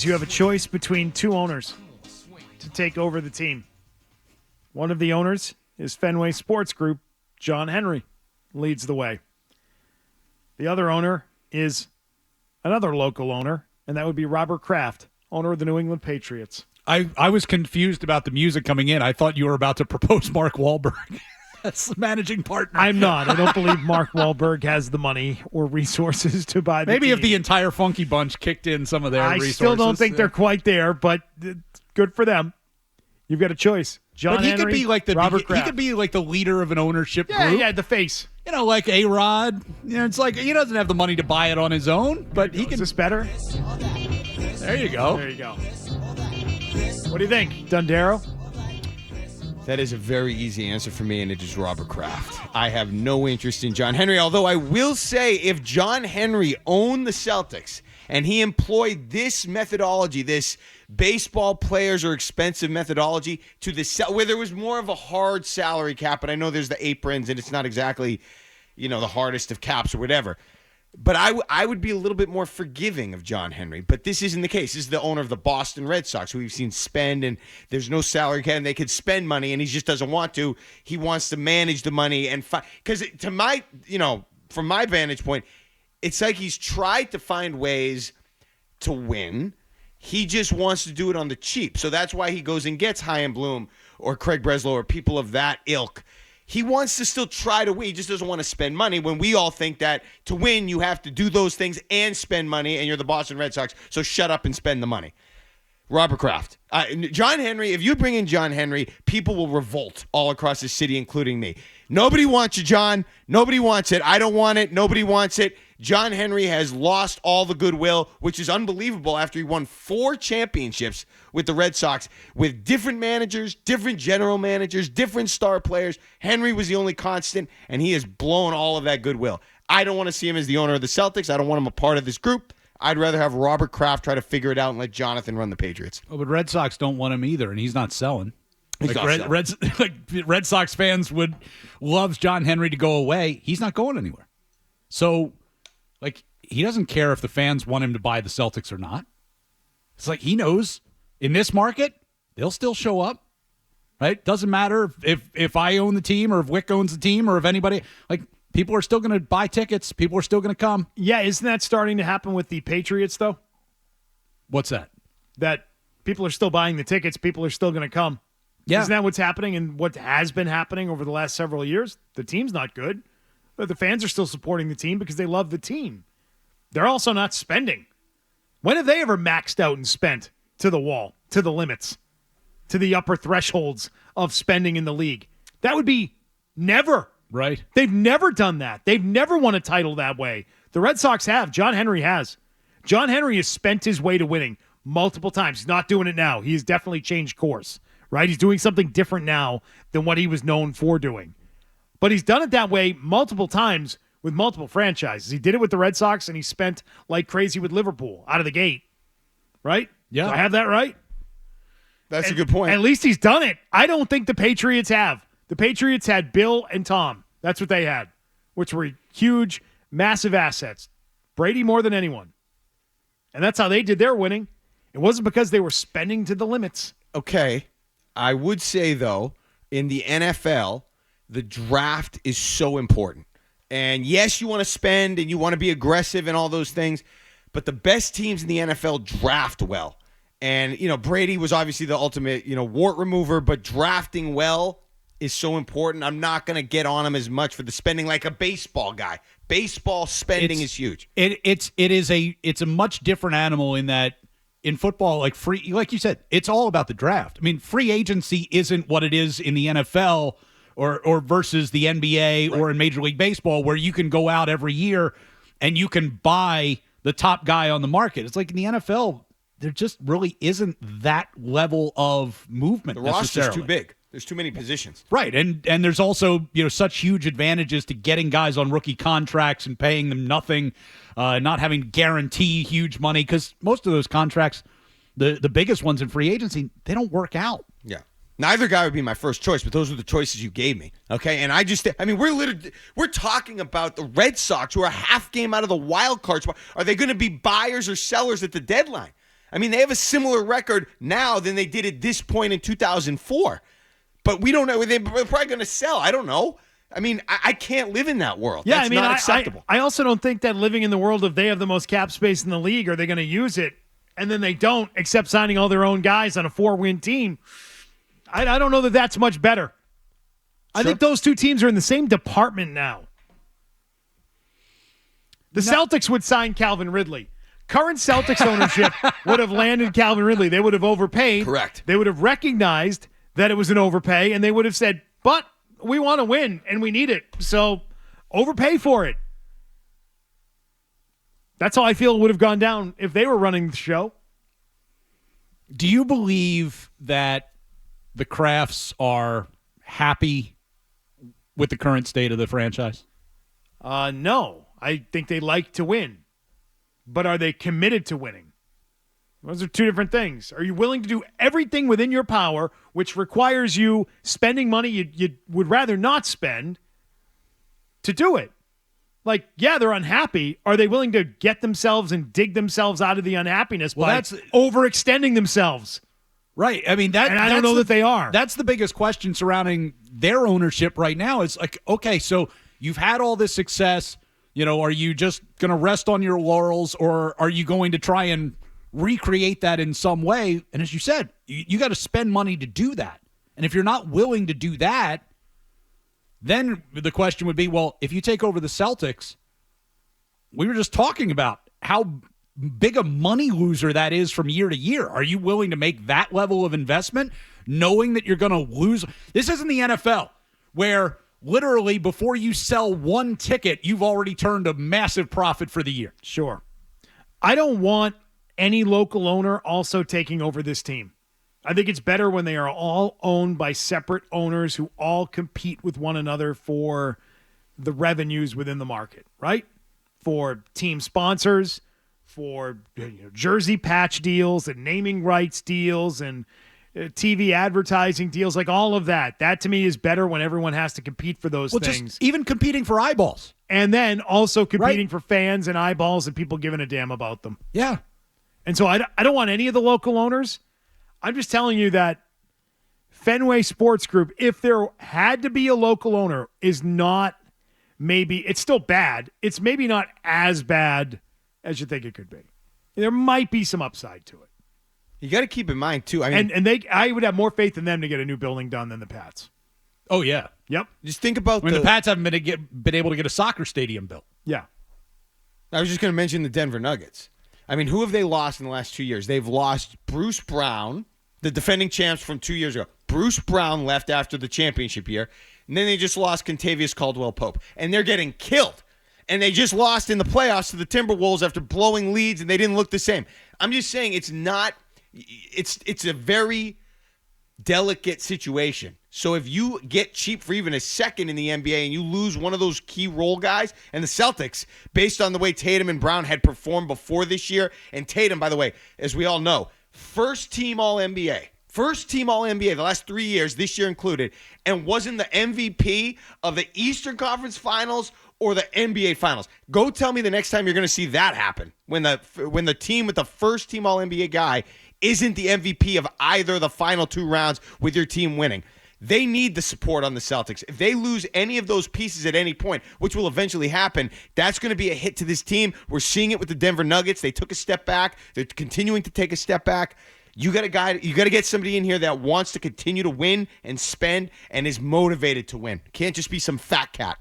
You have a choice between two owners to take over the team. One of the owners is Fenway Sports Group. John Henry leads the way. The other owner is another local owner, and that would be Robert Kraft, owner of the New England Patriots. I was confused about the music coming in. I thought you were about to propose Mark Wahlberg. That's the managing partner. I'm not. I don't believe Mark Wahlberg has the money or resources to buy the Maybe team. if the entire Funky Bunch kicked in some of their resources. I still don't think they're quite there, but good for them. You've got a choice. John Henry, could be like Robert Kraft. He could be like the leader of an ownership Yeah, group. yeah, the face. You know, like A-Rod. You know, it's like he doesn't have the money to buy it on his own, but he can. Is this better? There you go. There you go. What do you think, Dundero? That is a very easy answer for me, and it is Robert Kraft. I have no interest in John Henry, although I will say if John Henry owned the Celtics and he employed this methodology, this baseball players are expensive methodology, to the where there was more of a hard salary cap, and I know there's the aprons, and it's not exactly, the hardest of caps or whatever. But I would be a little bit more forgiving of John Henry. But this isn't the case. This is the owner of the Boston Red Sox, who we've seen spend, and there's no salary cap, and they could spend money, and he just doesn't want to. He wants to manage the money and because from my vantage point, it's like he's tried to find ways to win. He just wants to do it on the cheap. So that's why he goes and gets Chaim Bloom or Craig Breslow or people of that ilk. He wants to still try to win. He just doesn't want to spend money when we all think that to win, you have to do those things and spend money, and you're the Boston Red Sox, so shut up and spend the money. Robert Kraft. John Henry, if you bring in John Henry, people will revolt all across the city, including me. Nobody wants you, John. Nobody wants it. I don't want it. Nobody wants it. John Henry has lost all the goodwill, which is unbelievable after he won 4 championships with the Red Sox with different managers, different general managers, different star players. Henry was the only constant, and he has blown all of that goodwill. I don't want to see him as the owner of the Celtics. I don't want him a part of this group. I'd rather have Robert Kraft try to figure it out and let Jonathan run the Patriots. Oh, but Red Sox don't want him either, and he's not selling. He's Red Sox fans would love John Henry to go away. He's not going anywhere. So, he doesn't care if the fans want him to buy the Celtics or not. It's like he knows in this market, they'll still show up. Right? Doesn't matter if I own the team or if Wick owns the team or if anybody people are still going to buy tickets. People are still going to come. Yeah, isn't that starting to happen with the Patriots, though? What's that? That people are still buying the tickets. People are still going to come. Yeah. Isn't that what's happening and what has been happening over the last several years? The team's not good, but the fans are still supporting the team because they love the team. They're also not spending. When have they ever maxed out and spent to the wall, to the limits, to the upper thresholds of spending in the league? That would be never. Right. They've never done that. They've never won a title that way. The Red Sox have. John Henry has. John Henry has spent his way to winning multiple times. He's not doing it now. He has definitely changed course, right? He's doing something different now than what he was known for doing. But he's done it that way multiple times with multiple franchises. He did it with the Red Sox, and he spent like crazy with Liverpool out of the gate, right? Yeah. Do I have that right? That's a good point. At least he's done it. I don't think the Patriots have. The Patriots had Bill and Tom. That's what they had, which were huge, massive assets. Brady more than anyone. And that's how they did their winning. It wasn't because they were spending to the limits. Okay. I would say, though, in the NFL, the draft is so important. And yes, you want to spend and you want to be aggressive and all those things, but the best teams in the NFL draft well. And, Brady was obviously the ultimate, wart remover, but drafting well is so important. I'm not going to get on him as much for the spending like a baseball guy. Baseball spending is huge. It's a much different animal in that in football, like you said, it's all about the draft. I mean, free agency isn't what it is in the NFL or versus the NBA or in Major League Baseball, where you can go out every year and you can buy the top guy on the market. It's like in the NFL, there just really isn't that level of movement. The roster's too big. There's too many positions. Right, and there's also such huge advantages to getting guys on rookie contracts and paying them nothing, not having to guarantee huge money, because most of those contracts, the biggest ones in free agency, they don't work out. Yeah. Neither guy would be my first choice, but those were the choices you gave me. Okay, and we're talking about the Red Sox, who are a half game out of the wild card spot. Are they going to be buyers or sellers at the deadline? I mean, they have a similar record now than they did at this point in 2004. But we don't know. They're probably going to sell. I don't know. I mean, I can't live in that world. Yeah, That's not acceptable. I also don't think that living in the world of they have the most cap space in the league, are they going to use it? And then they don't, except signing all their own guys on a 4-win team. I don't know that that's much better. I think those two teams are in the same department now. The Celtics would sign Calvin Ridley. Current Celtics ownership would have landed Calvin Ridley. They would have overpaid. Correct. They would have recognized that it was an overpay, and they would have said, but we want to win, and we need it, so overpay for it. That's how I feel it would have gone down if they were running the show. Do you believe that the Krafts are happy with the current state of the franchise? No. I think they like to win. But are they committed to winning? Those are two different things. Are you willing to do everything within your power, which requires you spending money you would rather not spend, to do it? Like, yeah, they're unhappy. Are they willing to get themselves and dig themselves out of the unhappiness by overextending themselves? Right. I mean, and I don't know that they are. That's the biggest question surrounding their ownership right now. Is like, okay, so you've had all this success. Are you just going to rest on your laurels, or are you going to try and recreate that in some way? And as you said, you got to spend money to do that. And if you're not willing to do that, then the question would be, well, if you take over the Celtics, we were just talking about how big a money loser that is from year to year. Are you willing to make that level of investment knowing that you're going to lose? This isn't the NFL where literally before you sell one ticket, you've already turned a massive profit for the year. Sure. I don't want any local owner also taking over this team. I think it's better when they are all owned by separate owners who all compete with one another for the revenues within the market, right? For team sponsors, for jersey patch deals and naming rights deals and TV advertising deals, like all of that. That to me is better when everyone has to compete for those things. Just even competing for eyeballs. And then also competing for fans and eyeballs and people giving a damn about them. Yeah. And so I don't want any of the local owners. I'm just telling you that Fenway Sports Group, if there had to be a local owner, is not it's still bad. It's maybe not as bad as you think it could be. There might be some upside to it. You got to keep in mind, too. I mean, I would have more faith in them to get a new building done than the Pats. Oh, yeah. Yep. Just think about the Pats haven't been able to get a soccer stadium built. Yeah. I was just going to mention the Denver Nuggets. I mean, who have they lost in the last 2 years? They've lost Bruce Brown, the defending champs from 2 years ago. Bruce Brown left after the championship year. And then they just lost Kentavious Caldwell-Pope. And they're getting killed. And they just lost in the playoffs to the Timberwolves after blowing leads, and they didn't look the same. I'm just saying it's a very delicate situation. So if you get cheap for even a second in the NBA and you lose one of those key role guys, and the Celtics, based on the way Tatum and Brown had performed before this year, and Tatum, by the way, as we all know, first team All-NBA the last 3 years, this year included, and wasn't the MVP of the Eastern Conference Finals or the NBA Finals. Go tell me the next time you're going to see that happen when the team with the first team All-NBA guy isn't the MVP of either of the final two rounds with your team winning. They need the support on the Celtics. If they lose any of those pieces at any point, which will eventually happen, that's going to be a hit to this team. We're seeing it with the Denver Nuggets. They took a step back. They're continuing to take a step back. You got to get somebody in here that wants to continue to win and spend and is motivated to win. Can't just be some fat cat.